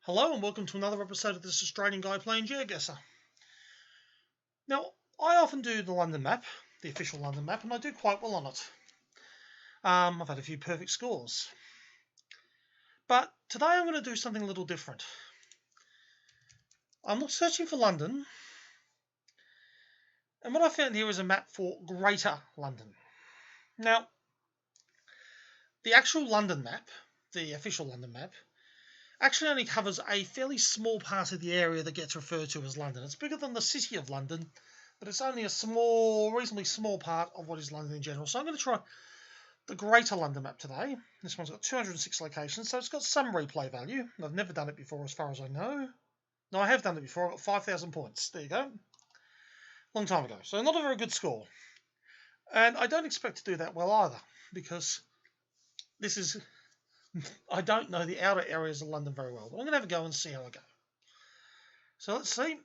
Hello and welcome to another episode of this Australian guy playing GeoGuessr. Now, I often do the London map, the official London map, and I do quite well on it. I've had a few perfect scores. But today I'm going to do something a little different. I'm not searching for London, and what I found here is a map for Greater London. Now, the actual London map, the official London map, actually only covers a fairly small part of the area that gets referred to as London. It's bigger than the City of London, but it's only a reasonably small part of what is London in general. So I'm going to try the Greater London map today. This one's got 206 locations, so it's got some replay value. I've never done it before as far as I know. No, I have done it before. I got 5,000 points. There you go. Long time ago. So not a very good score. And I don't expect to do that well either, because I don't know the outer areas of London very well. But I'm going to have a go and see how I go. So let's see.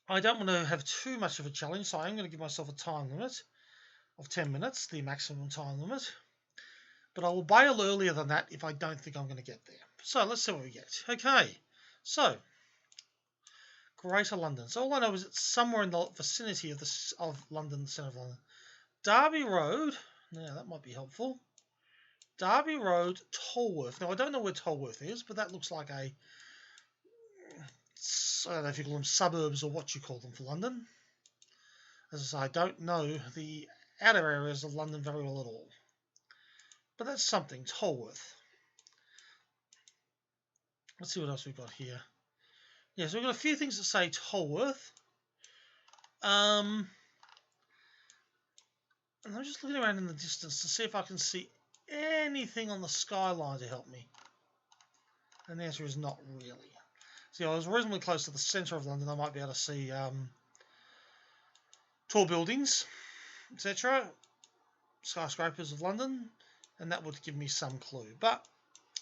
I don't want to have too much of a challenge, so I'm going to give myself a time limit of 10 minutes, the maximum time limit. But I will bail earlier than that if I don't think I'm going to get there. So let's see what we get. Okay, so Greater London. So all I know is it's somewhere in the vicinity of London, the centre of London. Derby Road. Now that might be helpful. Derby Road, Tolworth. Now I don't know where Tolworth is, but that looks like I don't know if you call them suburbs or what you call them for London. As I say, I don't know the outer areas of London very well at all. But that's something. Tolworth. Let's see what else we've got here. Yeah, so we've got a few things that say Tolworth. And I'm just looking around in the distance to see if I can see anything on the skyline to help me. And the answer is not really. See, I was reasonably close to the centre of London. I might be able to see tall buildings, etc. Skyscrapers of London. And that would give me some clue. But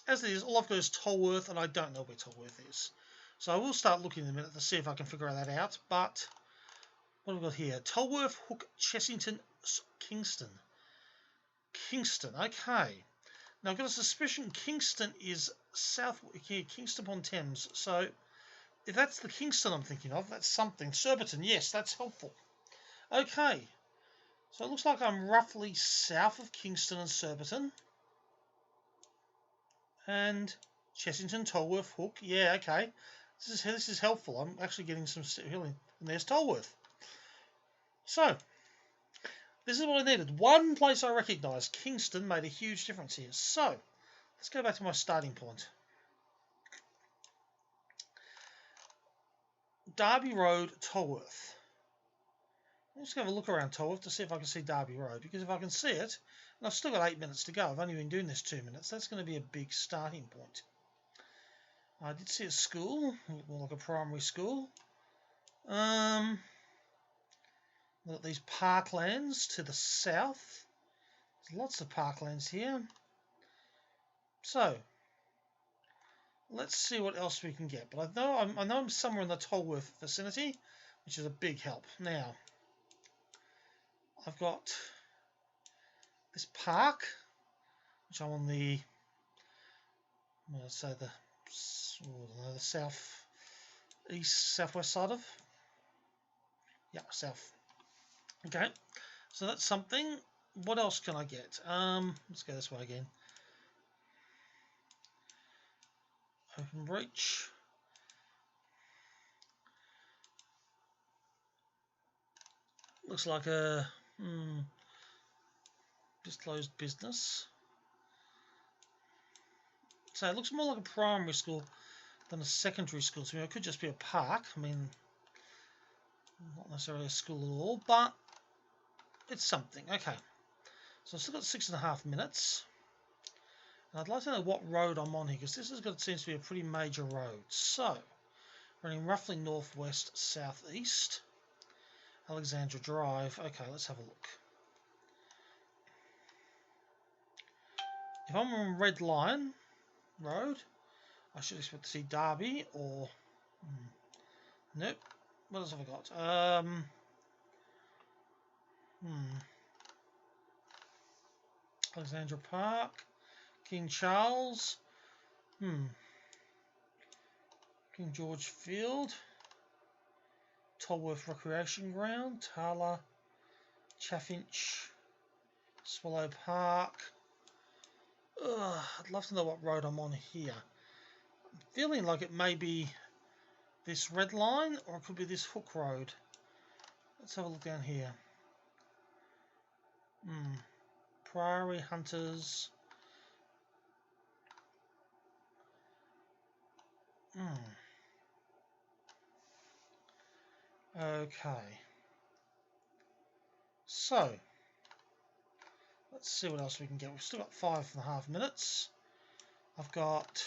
as it is, all I've got is Tolworth, and I don't know where Tolworth is. So I will start looking in a minute to see if I can figure that out. But what have we got here? Tolworth, Hook, Chessington, Kingston. Kingston, okay. Now I've got a suspicion Kingston is south here, Kingston upon Thames. So if that's the Kingston I'm thinking of, that's something. Surbiton, yes, that's helpful. Okay. So it looks like I'm roughly south of Kingston and Surbiton. And Chessington, Tolworth, Hook. Yeah, okay. This is helpful. I'm actually getting some healing. And there's Tolworth. So, this is what I needed. One place I recognise. Kingston made a huge difference here. So, let's go back to my starting point. Derby Road, Tolworth. Let's have a look around Tolworth to see if I can see Derby Road. Because if I can see it, and I've still got 8 minutes to go. I've only been doing this 2 minutes. That's going to be a big starting point. I did see a school, more like a primary school. Got these parklands to the south. There's lots of parklands here. So let's see what else we can get. But I know I'm somewhere in the Tolworth vicinity, which is a big help. Now I've got this park, which I'm on the, let's say the southwest side of. Yeah, south. Okay, so that's something. What else can I get? Let's go this way again. Open breach. Looks like a disclosed business. So it looks more like a primary school than a secondary school to me. It could just be a park. I mean, not necessarily a school at all, but it's something. Okay, so I've still got 6.5 minutes. And I'd like to know what road I'm on here, because this seems to be a pretty major road. So, running roughly northwest, southeast. Alexandra Drive. Okay, let's have a look. If I'm on Red Line Road, I should expect to see Derby or... Nope. What else have I got? Alexandra Park. King Charles. King George Field, Tolworth Recreation Ground, Tala, Chaffinch, Swallow Park. I'd love to know what road I'm on here. I'm feeling like it may be this red line, or it could be this hook road. Let's have a look down here. Prairie Hunters. Okay. So, let's see what else we can get. We've still got 5.5 minutes. I've got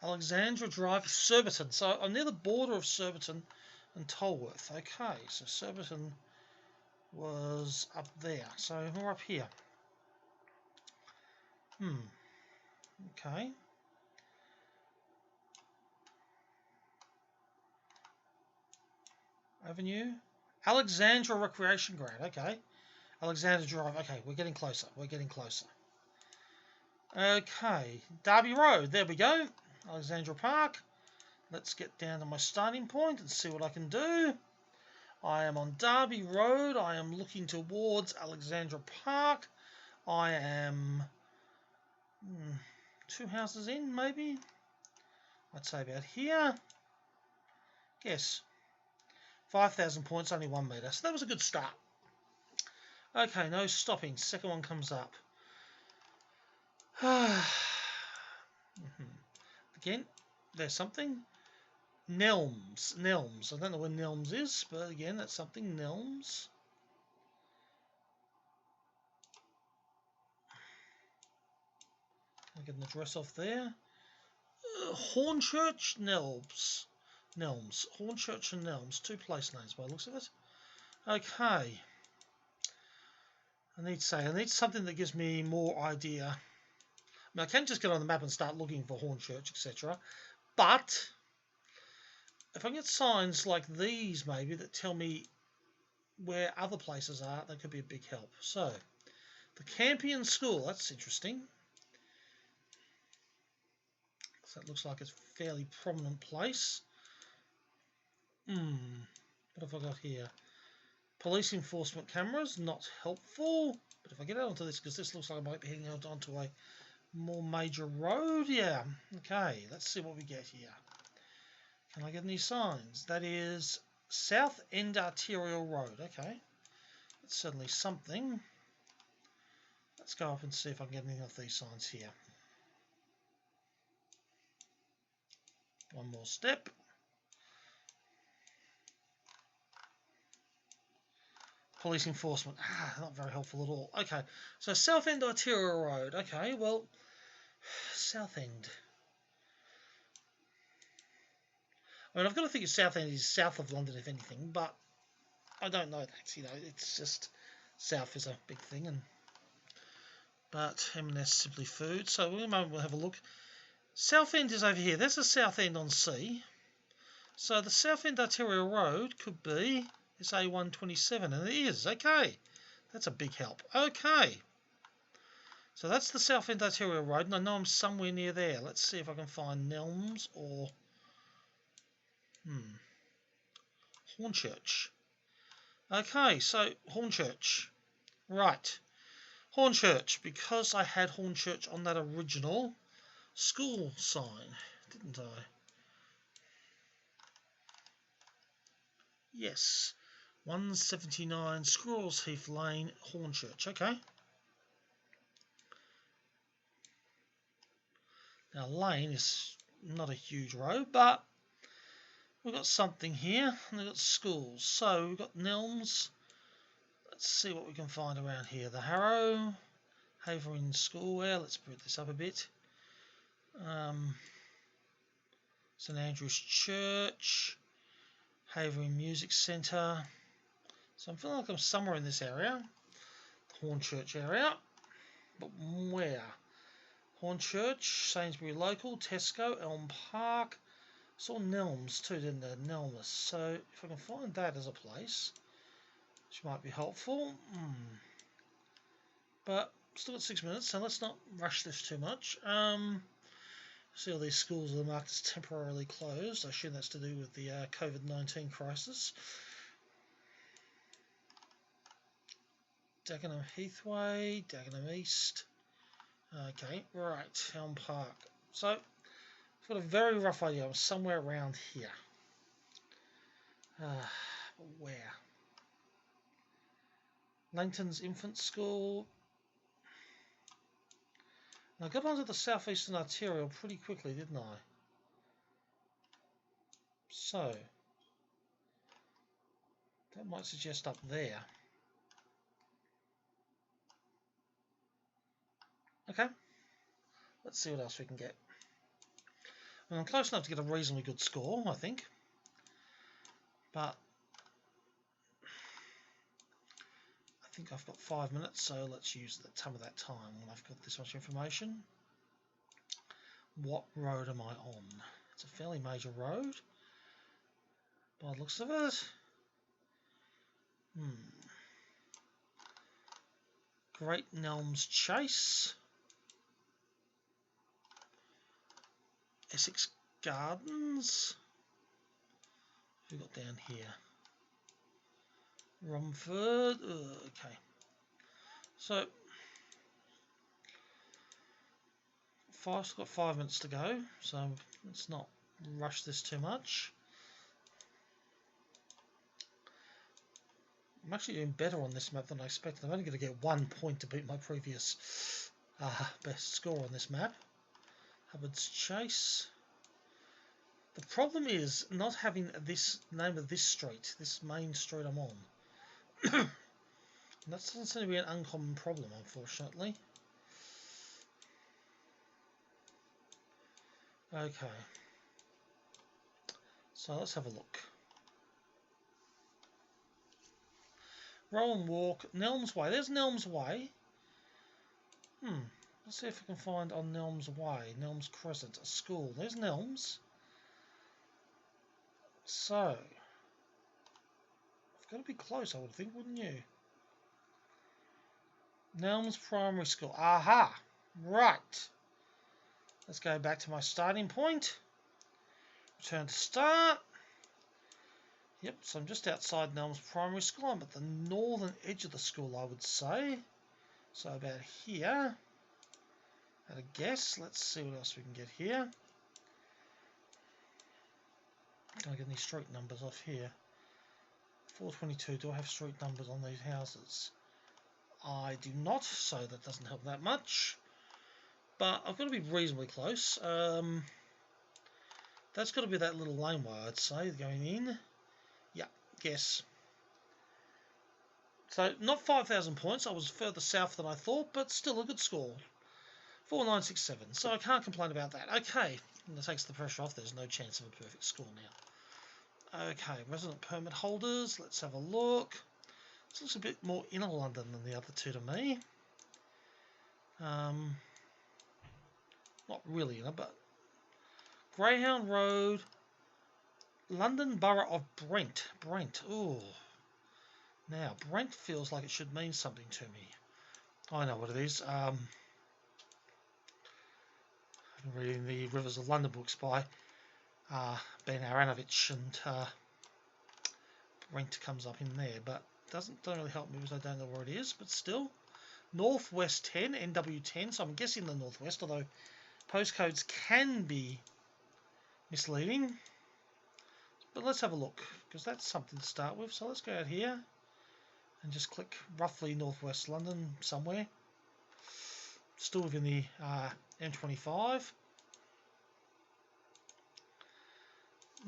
Alexandra Drive, Surbiton. So I'm near the border of Surbiton and Tolworth. Okay, so Surbiton was up there. So we're up here. Okay. Avenue. Alexandra Recreation Ground. Okay. Alexandra Drive. Okay, we're getting closer. We're getting closer. Okay. Derby Road. There we go. Alexandra Park. Let's get down to my starting point and see what I can do. I am on Derby Road. I am looking towards Alexandra Park. I am 2 houses in, maybe. I'd say about here. Yes. 5,000 points, only 1 metre. So that was a good start. Okay, no stopping. Second one comes up. Again, there's something. Nelms. I don't know where Nelms is, but again, that's something. Nelms. I'll get an address off there. Hornchurch, Nelms. Hornchurch and Nelms. 2 place names by the looks of it. Okay. I need something that gives me more idea. I mean, I can just get on the map and start looking for Hornchurch, etc. But if I get signs like these, maybe, that tell me where other places are, that could be a big help. So, the Campion School, that's interesting. So it looks like it's a fairly prominent place. What have I got here? Police enforcement cameras, not helpful. But if I get out onto this, because this looks like I might be heading out onto a more major road. Yeah, okay, let's see what we get here. Can I get any signs? That is South End Arterial Road. Okay, that's certainly something. Let's go up and see if I can get any of these signs here. One more step. Police enforcement. Not very helpful at all. Okay, so South End Arterial Road. Okay, well, South End. I mean, I've got to think South End is south of London, if anything, but I don't know that. You know, it's just south is a big thing, but M&S Simply Food. So in a moment we'll have a look. South End is over here. There's a South End on C. So the South End Arterial Road could be this A127, and it is. Okay, that's a big help. Okay, so that's the South End Arterial Road, and I know I'm somewhere near there. Let's see if I can find Nelms or Hornchurch. Okay, so Hornchurch. Right. Hornchurch, because I had Hornchurch on that original school sign, didn't I? Yes. 179 Squirrels Heath Lane, Hornchurch. Okay. Now, Lane is not a huge road, but we've got something here, and we've got schools. So we've got Nelms. Let's see what we can find around here. The Harrow, Havering Schoolwear. Let's put this up a bit. St Andrew's Church, Havering Music Centre. So I'm feeling like I'm somewhere in this area, the Hornchurch area. But where? Hornchurch, Sainsbury Local, Tesco, Elm Park. Saw Nelms too, didn't there? Nelmus. So if I can find that as a place, which might be helpful. But still got 6 minutes, so let's not rush this too much. See all these schools are marked as temporarily closed. I assume that's to do with the COVID-19 crisis. Dagenham Heathway, Dagenham East. Okay, right, Elm Park. So, I've got a very rough idea. I'm somewhere around here. Where? Langton's Infant School. And I got onto the Southeastern Arterial pretty quickly, didn't I? So, that might suggest up there. Okay, let's see what else we can get. Well, I'm close enough to get a reasonably good score, I think. But I think I've got 5 minutes, so let's use some of that time when I've got this much information. What road am I on? It's a fairly major road, by the looks of it. Great Nelms Chase. Essex Gardens. What have we got down here? Romford. Okay. So, I've got 5 minutes to go, so let's not rush this too much. I'm actually doing better on this map than I expected. I'm only going to get 1 point to beat my previous best score on this map. Hubbard's Chase. The problem is not having this name of this street, this main street I'm on. And that doesn't seem to be an uncommon problem, unfortunately. Okay. So let's have a look. Rowan Walk, Nelms Way. There's Nelms Way. Let's see if we can find on Nelms Way, Nelms Crescent, a school. There's Nelms. So, I've got to be close, I would think, wouldn't you? Nelms Primary School. Aha! Right. Let's go back to my starting point. Return to start. Yep, so I'm just outside Nelms Primary School. I'm at the northern edge of the school, I would say. So about here. At a guess. Let's see what else we can get here. Can I get any street numbers off here? 422. Do I have street numbers on these houses? I do not, so that doesn't help that much. But I've got to be reasonably close. That's got to be that little laneway, I'd say, going in. Yeah, guess. So, not 5,000 points. I was further south than I thought, but still a good score. 4967. So I can't complain about that. Okay, and that takes the pressure off. There's no chance of a perfect score now. Okay, resident permit holders. Let's have a look. This looks a bit more inner London than the other two to me. Not really inner, but Greyhound Road, London Borough of Brent. Brent. Ooh. Now, Brent feels like it should mean something to me. I know what it is. I've been reading the Rivers of London books by Ben Aranovich, and Brent comes up in there, but don't really help me because I don't know where it is, but still. Northwest 10, NW10, so I'm guessing the Northwest, although postcodes can be misleading. But let's have a look, because that's something to start with. So let's go out here and just click roughly Northwest London somewhere. Still within the M25.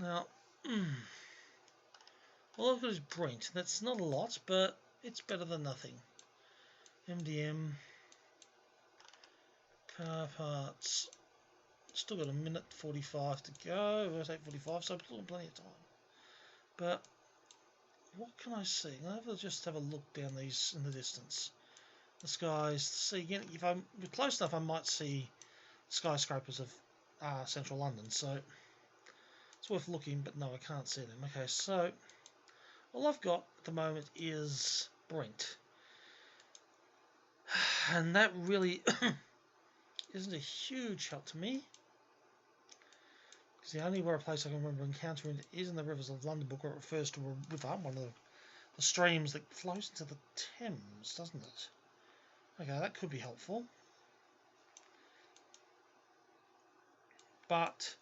Now, all I've got is Brent. That's not a lot, but it's better than nothing. MDM. Car parts. Still got a minute 45 to go. It was 8:45, so I've still got plenty of time. But what can I see? I'll just have a look down these in the distance. The skies. See again. If I'm close enough, I might see skyscrapers of central London. So it's worth looking. But no, I can't see them. Okay, so all I've got at the moment is Brent, and that really isn't a huge help to me. The only place I can remember encountering it is in the rivers of London Book, where it refers to a river, one of the streams that flows into the Thames, doesn't it? Okay, that could be helpful. But,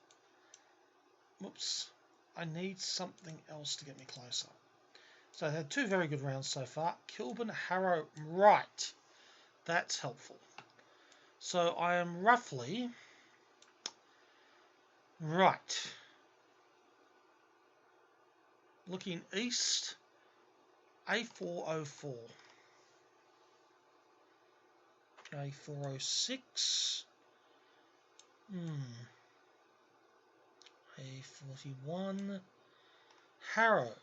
whoops, I need something else to get me closer. So I had 2 very good rounds so far. Kilburn, Harrow, right. That's helpful. So I am roughly right. Looking east, A404. A406. A41. Harrow.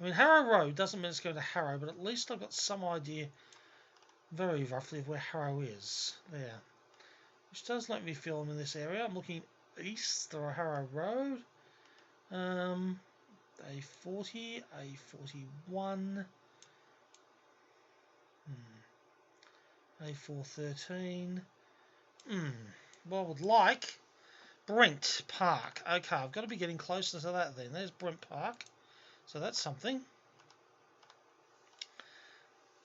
I mean, Harrow Road doesn't mean it's going to Harrow, but at least I've got some idea, very roughly, of where Harrow is. There. Which does make me feel I'm in this area. I'm looking east through Harrow Road. A40, A41. A413. Well, I would like Brent Park. Okay, I've got to be getting closer to that then. There's Brent Park. So that's something.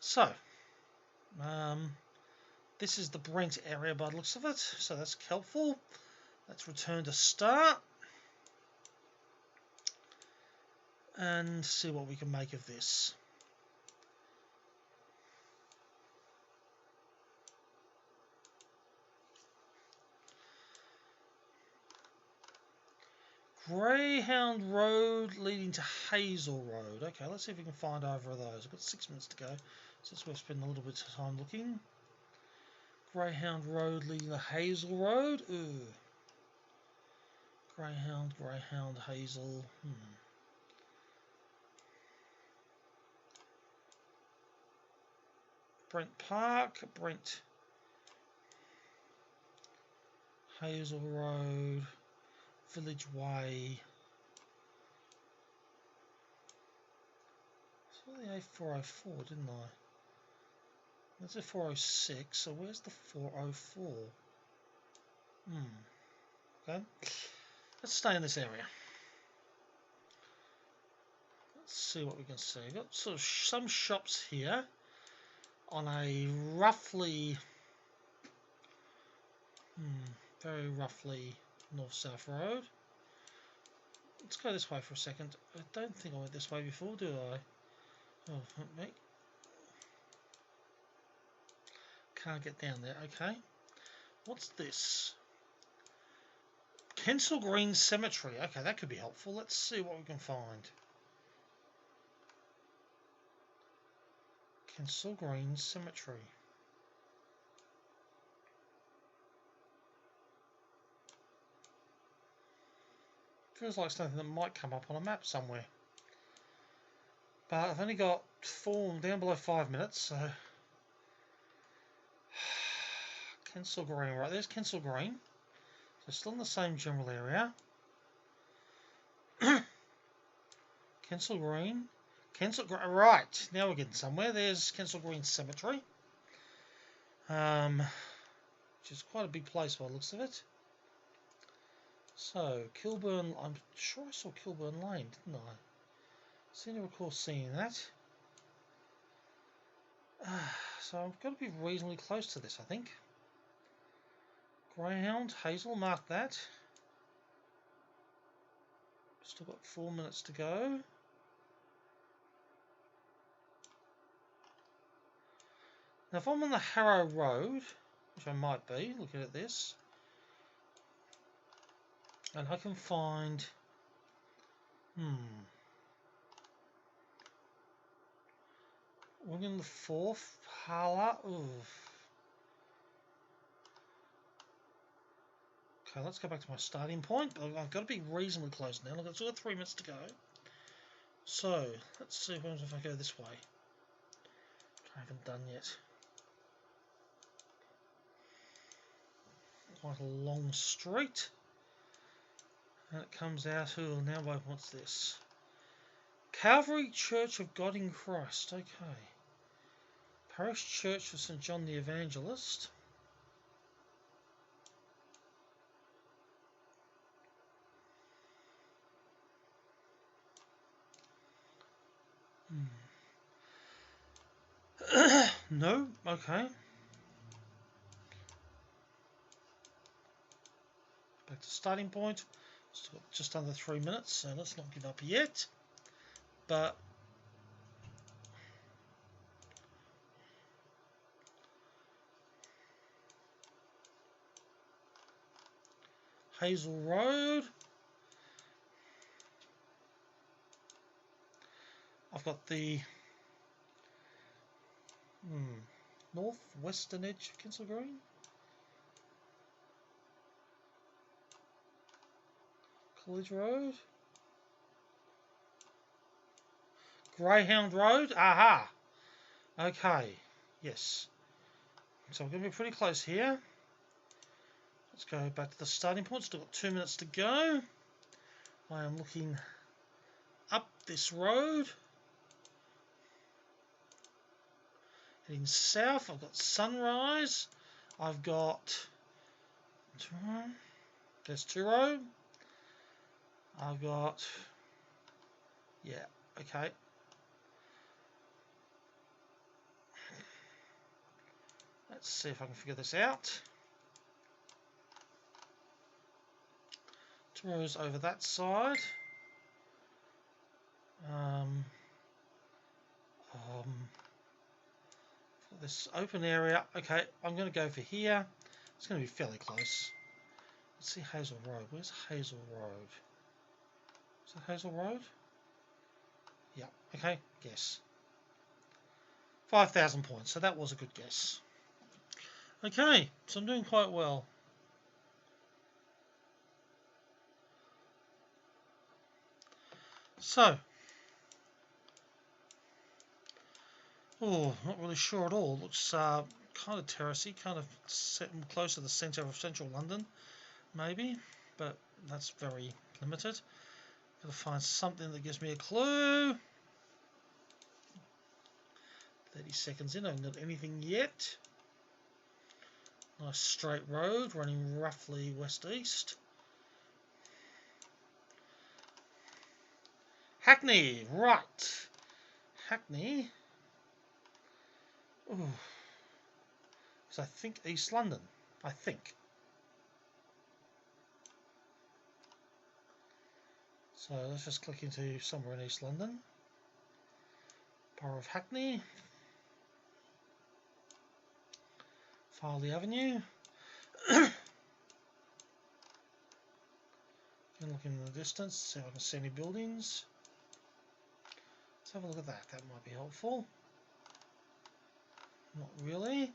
So, this is the Brent area by the looks of it. So that's helpful. Let's return to start. And see what we can make of this. Greyhound Road leading to Hazel Road. Okay, let's see if we can find either of those. I've got 6 minutes to go, so it's worth spending a little bit of time looking. Greyhound Road leading to Hazel Road. Ooh. Greyhound, Hazel. Brent Park, Brent. Hazel Road. Village Way. I saw the A404, didn't I? That's a 406, so where's the 404? Okay. Let's stay in this area. Let's see what we can see. We've got sort of some shops here on a roughly, very roughly north-south road. Let's go this way for a second. I don't think I went this way before, do I? Oh, me. Can't get down there. Okay. What's this? Kensal Green Cemetery. Okay, that could be helpful. Let's see what we can find. Kensal Green Cemetery. Feels like something that might come up on a map somewhere. But I've only got down below 5 minutes, so... Kensal Green, right, there's Kensal Green. So still in the same general area. Kensal Green. Right, now we're getting somewhere. There's Kensal Green Cemetery. Which is quite a big place by the looks of it. So, Kilburn, I'm sure I saw Kilburn Lane, didn't I? Seem to recall seeing that. So I've got to be reasonably close to this, I think. Greyhound, Hazel, mark that. Still got 4 minutes to go. Now if I'm on the Harrow Road, which I might be, looking at this, and I can find... We're in the 4th, Hala. Okay, let's go back to my starting point. I've got to be reasonably close now. I've got sort of 3 minutes to go. So, let's see what happens if I go this way. Which I haven't done yet. Quite a long street. And it comes out, now what's this? Calvary Church of God in Christ, okay. Parish Church of St. John the Evangelist. No, okay. Back to starting point. Still got just under 3 minutes, so let's not give up yet. But Hazel Road. I've got the northwestern edge of Kensal Green. College Road. Greyhound Road. Aha. Okay. Yes. So we're going to be pretty close here. Let's go back to the starting point. Still got 2 minutes to go. I am looking up this road. Heading south. I've got Sunrise. I've got... There's Turo. I've got... Yeah, okay. Let's see if I can figure this out. Turo's over that side. This open area. Okay, I'm going to go for here. It's going to be fairly close. Let's see Hazel Road. Where's Hazel Road? Is that Hazel Road? Yeah, okay, guess. 5,000 points, so that was a good guess. Okay, so I'm doing quite well. So, not really sure at all. Looks kind of terracey, kind of close to the centre of central London, maybe, but that's very limited. Got to find something that gives me a clue. 30 seconds in, I haven't got anything yet. Nice straight road running roughly west-east. Hackney, right. Hackney. Ooh. So I think East London. I think. So let's just click into somewhere in East London. Borough of Hackney. Farley Avenue. Can look in the distance, see if I can see any buildings. Let's have a look at that. That might be helpful. Not really.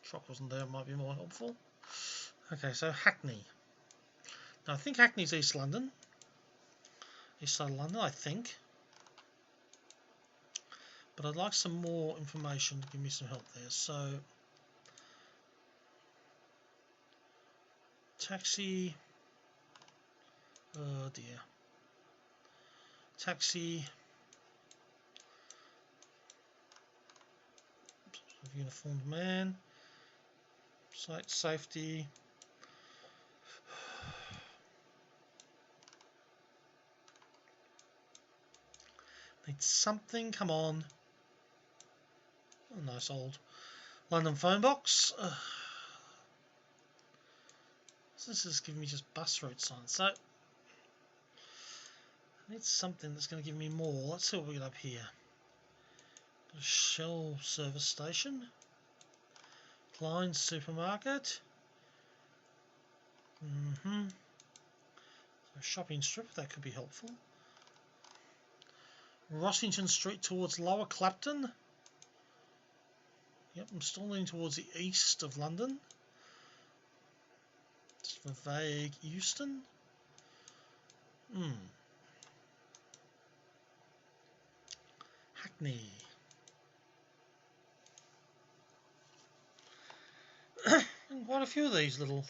Truck wasn't there, might be more helpful. Okay, so Hackney. Now I think Hackney's East London. East side of London, I think. But I'd like some more information to give me some help there. So, taxi. Oh dear. Taxi. Uniformed man. Site safety. Need something, come on. Oh, nice old London phone box. So this is giving me just bus route signs. So I need something that's going to give me more. Let's see what we got up here. A Shell service station. Klein supermarket. So a shopping strip, that could be helpful. Rossington Street towards Lower Clapton. Yep, I'm still leaning towards the east of London. Just a vague Euston. Hackney. And quite a few of these little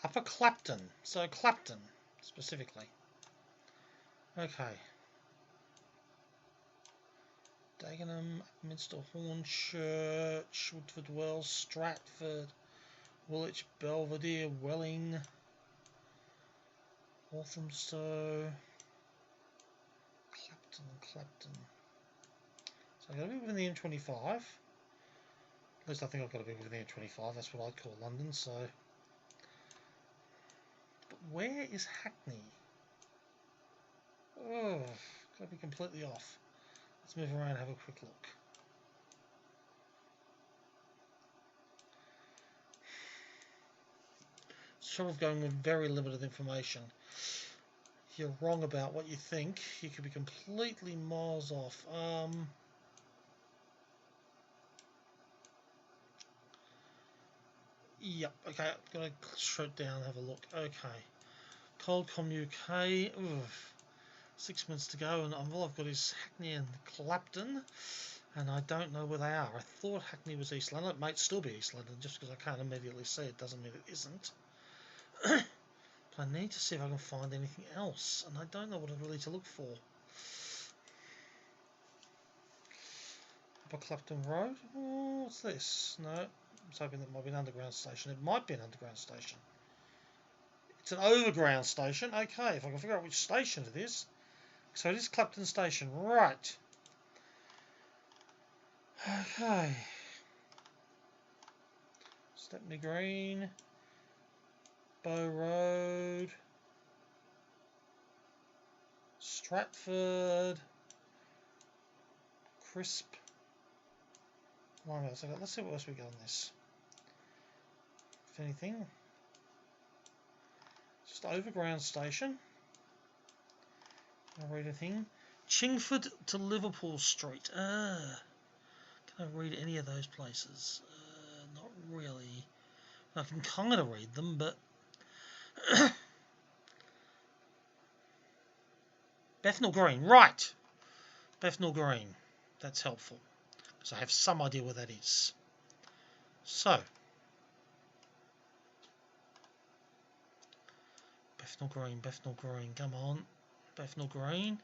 Upper Clapton. So Clapton specifically. Okay. Dagenham, Minster Hornchurch, Woodford Wells, Stratford, Woolwich, Belvedere, Welling, Walthamstow, Clapton. So I've got to be within the M25. At least I think I've got to be within the M25. That's what I'd call London. So, but where is Hackney? Oh, got to be completely off. Let's move around and have a quick look. It's the trouble of going with very limited information. If you're wrong about what you think, you could be completely miles off. Yep, okay, I'm going to shut down and have a look. Okay. Coldcom UK. Oof. 6 minutes to go, and all I've got is Hackney and Clapton, and I don't know where they are. I thought Hackney was East London. It might still be East London, just because I can't immediately see it doesn't mean it isn't. But I need to see if I can find anything else, and I don't know what I really to look for. Upper Clapton Road? Oh, what's this? No, I was hoping that might be an underground station. It might be an underground station. It's an overground station. Okay, if I can figure out which station it is. So it is Clapton Station, right. Okay. Stepney Green, Bow Road, Stratford, Crisp. Let's see what else we got on this. If anything. Just overground station. I'll read a thing. Chingford to Liverpool Street. Can I read any of those places? Not really. I can kind of read them, but Bethnal Green, right? Bethnal Green. That's helpful because I have some idea where that is. So, Bethnal Green. Come on, Bethnal Green.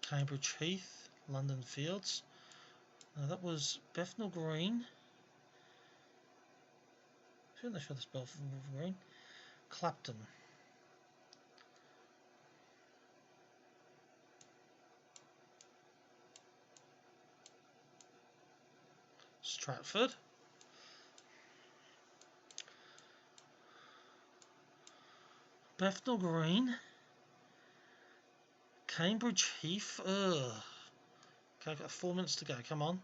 Cambridge Heath, London Fields. Now that was Bethnal Green. Shouldn't they show the spell for Bethnal Green? Clapton. Stratford. Bethnal Green. Cambridge Heath. Okay, I've got 4 minutes to go. Come on.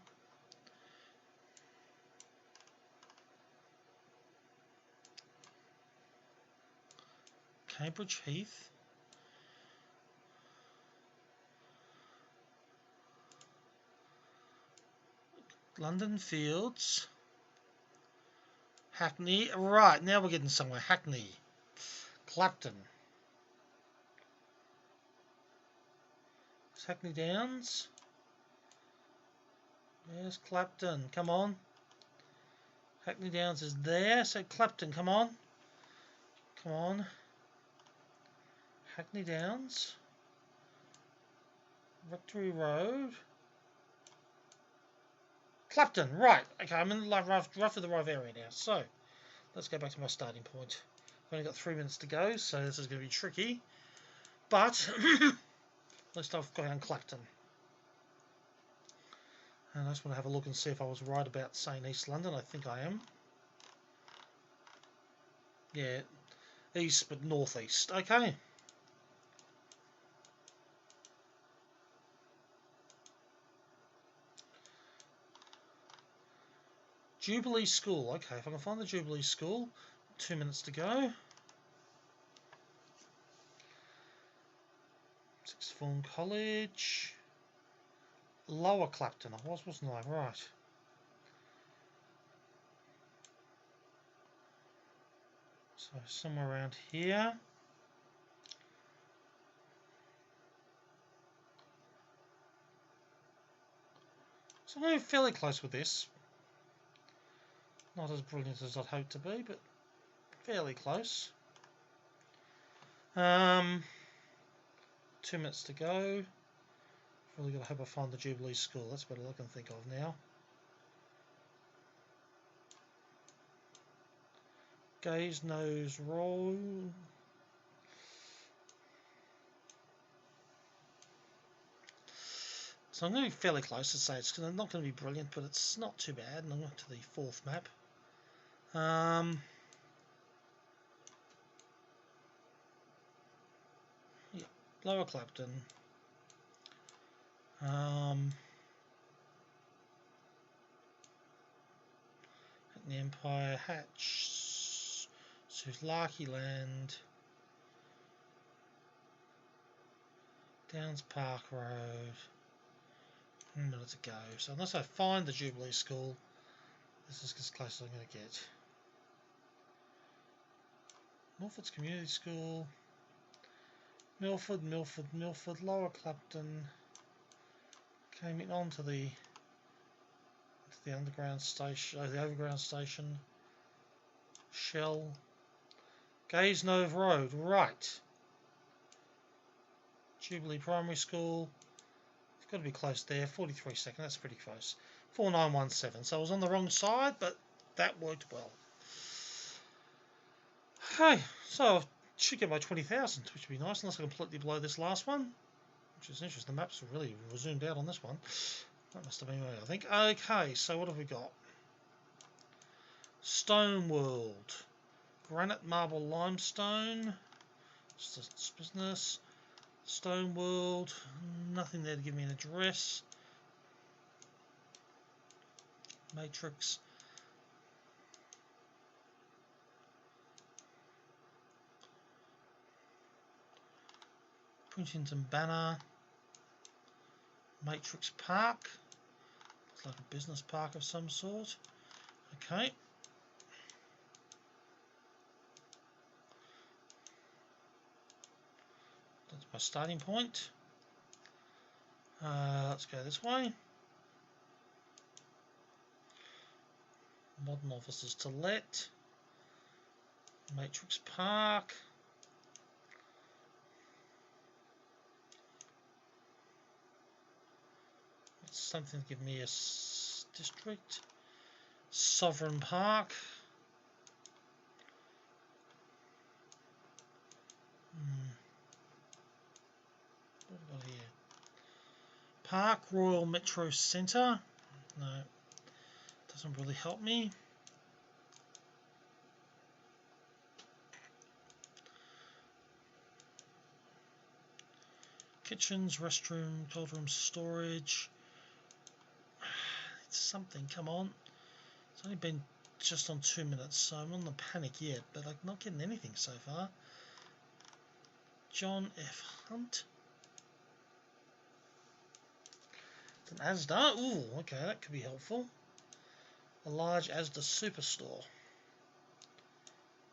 Cambridge Heath. London Fields. Hackney. Right, now we're getting somewhere. Hackney. Clapton. Hackney Downs. There's Clapton. Come on. Hackney Downs is there. So Clapton, come on. Come on. Hackney Downs. Rectory Road. Clapton, right. Okay, I'm in the roughly the right area now. So, let's go back to my starting point. I've only got 3 minutes to go, so this is going to be tricky. But, at least I've got on Clapton. And I just want to have a look and see if I was right about saying East London. I think I am. Yeah, east but northeast. Okay. Jubilee School. Okay, if I can find the Jubilee School. 2 minutes to go. Sixth Form College. Lower Clapton. I wasn't I? Right. So somewhere around here. So I'm fairly close with this. Not as brilliant as I'd hoped to be, but fairly close. 2 minutes to go. Really got to hope I find the Jubilee School. That's what I can think of now. Gaze Nose Road. So I'm going to be fairly close to say it's not going to be brilliant, but it's not too bad. And I'm going to the fourth map. Yeah, Lower Clapton. The Empire Hatch. Souvlaki Land. Downs Park Road. 1 minute to go. So unless I find the Jubilee School, this is as close as I'm going to get. Milford's Community School. Milford, Lower Clapton. Came in onto the underground station, the overground station. Shell. Gazenove Road, right. Jubilee Primary School. It's got to be close there. 43 seconds. That's pretty close. 4917. So I was on the wrong side, but that worked well. Okay, so I should get my 20,000, which would be nice, unless I completely blow this last one, which is interesting. The maps really zoomed out on this one. That must have been right, I think. Okay, so what have we got? Stone World. Granite, marble, limestone. It's business. Stone World. Nothing there to give me an address. Matrix. Printington Banner. Matrix Park. Looks like a business park of some sort. Okay. That's my starting point. Let's go this way. Modern offices to let. Matrix Park. It's something to give me a district. Sovereign Park. What have we got here? Park Royal Metro Centre. No, doesn't really help me. Kitchens, restroom, cold room, storage. It's something, come on. It's only been just on 2 minutes, so I'm on the panic yet, but I'm not getting anything so far. John F. Hunt. It's an Asda. Ooh, okay, that could be helpful. A large Asda superstore.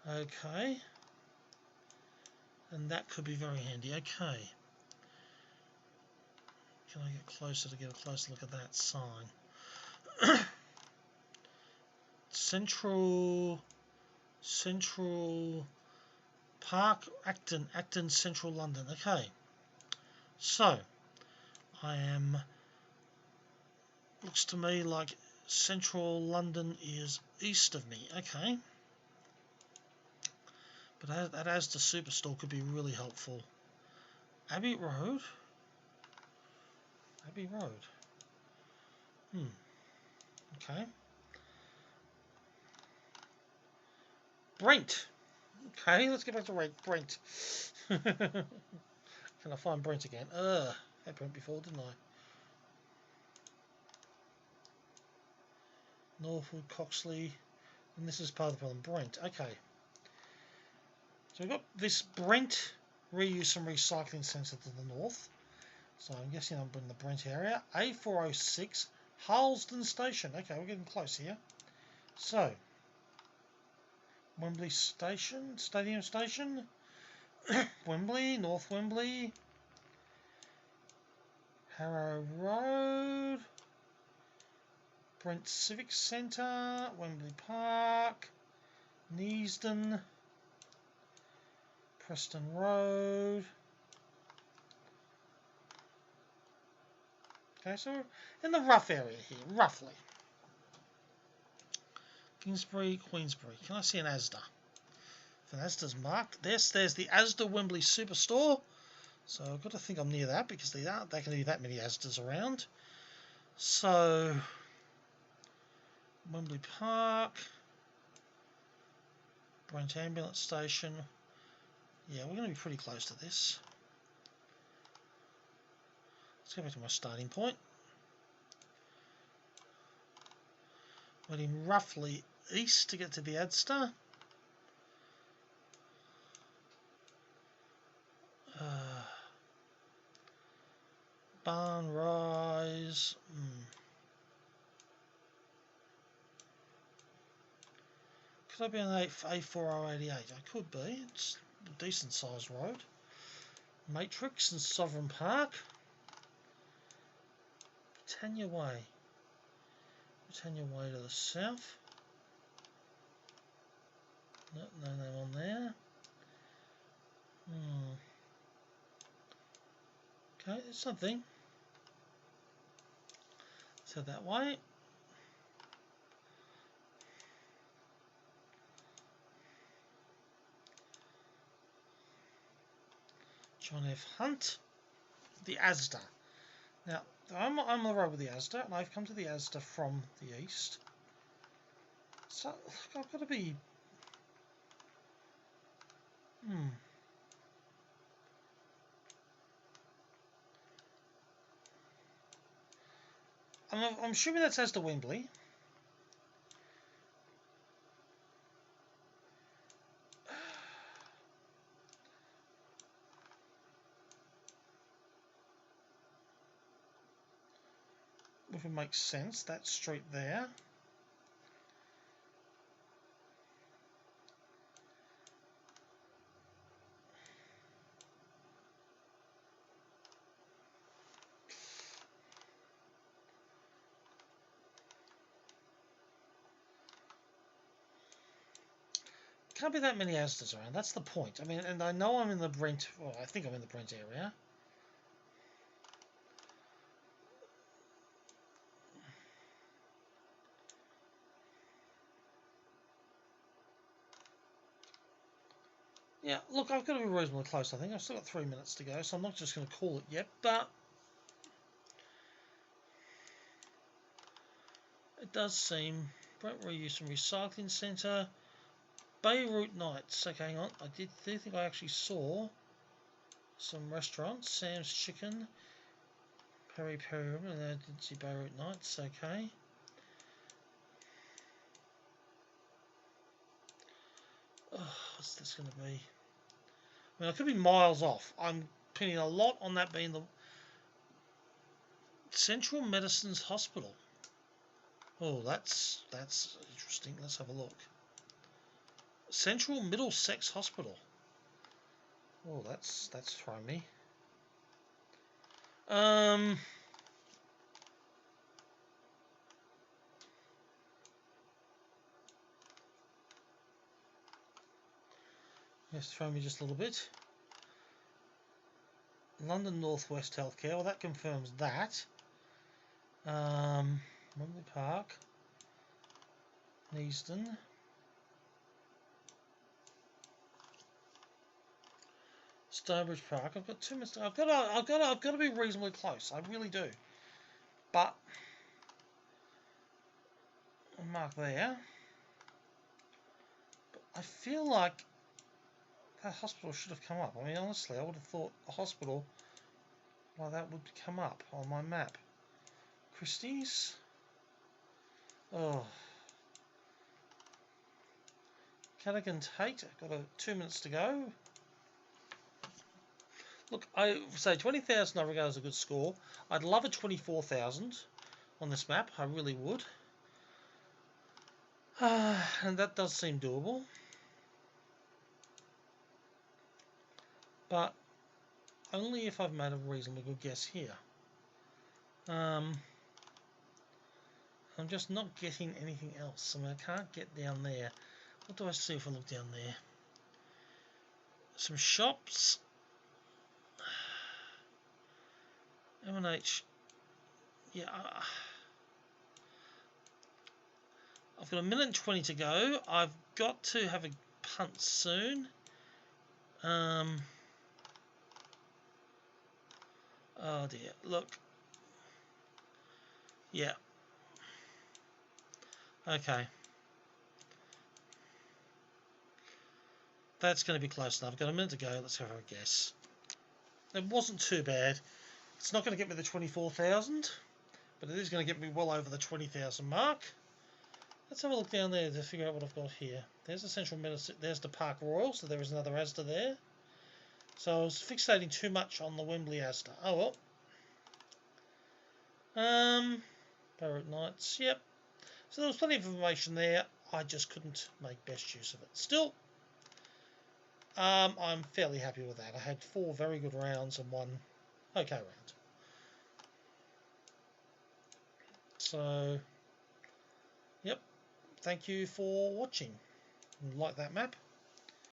Okay. And that could be very handy. Okay. Can I get closer to get a closer look at that sign? Central Park, Acton, Central London. Okay. So, I am, looks to me like Central London is east of me. Okay. But that Asda Superstore could be really helpful. Abbey Road. Okay. Brent. Okay, let's get back to Brent. Can I find Brent again? I had Brent before, didn't I? Norwood, Coxley. And this is part of the problem. Brent. Okay. So we've got this Brent reuse and recycling centre to the north. So I'm guessing I'm in the Brent area. A406 Harlesden Station. Okay, we're getting close here. So, Wembley Station, Stadium Station, Wembley, North Wembley, Harrow Road, Brent Civic Centre, Wembley Park, Neasden, Preston Road. Okay, so we're in the rough area here, roughly. Kingsbury, Queensbury. Can I see an Asda? If an Asda's marked, there's the Asda Wembley Superstore. So I've got to think I'm near that because there aren't going to be that many Asdas around. So Wembley Park, Brent Ambulance Station. Yeah, we're going to be pretty close to this. Let's go back to my starting point. Heading roughly east to get to the Asda. Barn Rise. Could I be on A4088? I could be. It's a decent sized road. Matrix and Sovereign Park. Britannia Way. Britannia Way to the south. No name on there. Okay, there's something. So that way. John F. Hunt. The Asda. Now, I'm on the road with the Asda, and I've come to the Asda from the east. So, I've got to be... I'm assuming that's Asda Wembley. If it makes sense, that street there. Can't be that many Asdas around. That's the point. I mean, and I know I'm in the Brent. Well, I think I'm in the Brent area. Yeah, look, I've got to be reasonably close, I think. I've still got 3 minutes to go, so I'm not just going to call it yet, but it does seem... Brent Reuse and Recycling Centre, Beirut Nights. Okay, hang on. I do think I actually saw some restaurants. Sam's Chicken, Peri Peri, and I didn't see Beirut Nights. Okay. Oh, what's this going to be? I mean, I could be miles off. I'm pinning a lot on that being the Central Medicines Hospital. Oh, that's interesting. Let's have a look. Central Middlesex Hospital. Oh, that's throwing me. Yes, throw me just a little bit. London Northwest Healthcare. Well, that confirms that. Wembley Park. Neasden. Stonebridge Park. I've got 2 minutes. I've got to be reasonably close. I really do. But I'll mark there. But I feel like that hospital should have come up. I mean, honestly, I would have thought a hospital like that would come up on my map. Christie's. Oh. Cadigan Tate. I've got 2 minutes to go. Look, I say 20,000 I regard as a good score. I'd love a 24,000 on this map. I really would. And that does seem doable. But only if I've made a reasonably good guess here. I'm just not getting anything else. I mean, I can't get down there. What do I see if I look down there? Some shops. M&H. Yeah. I've got 1 minute and 20 to go. I've got to have a punt soon. Oh dear, look. Yeah. Okay. That's going to be close enough. I've got a minute to go. Let's have a guess. It wasn't too bad. It's not going to get me the 24,000, but it is going to get me well over the 20,000 mark. Let's have a look down there to figure out what I've got here. There's the Central Medicine. There's the Park Royal, so there is another Asda there. So I was fixating too much on the Wembley Asda. Oh well. Barrett Knights. Yep. So there was plenty of information there. I just couldn't make best use of it. Still, I'm fairly happy with that. I had 4 very good rounds and 1 okay round. So, yep. Thank you for watching. Like that map?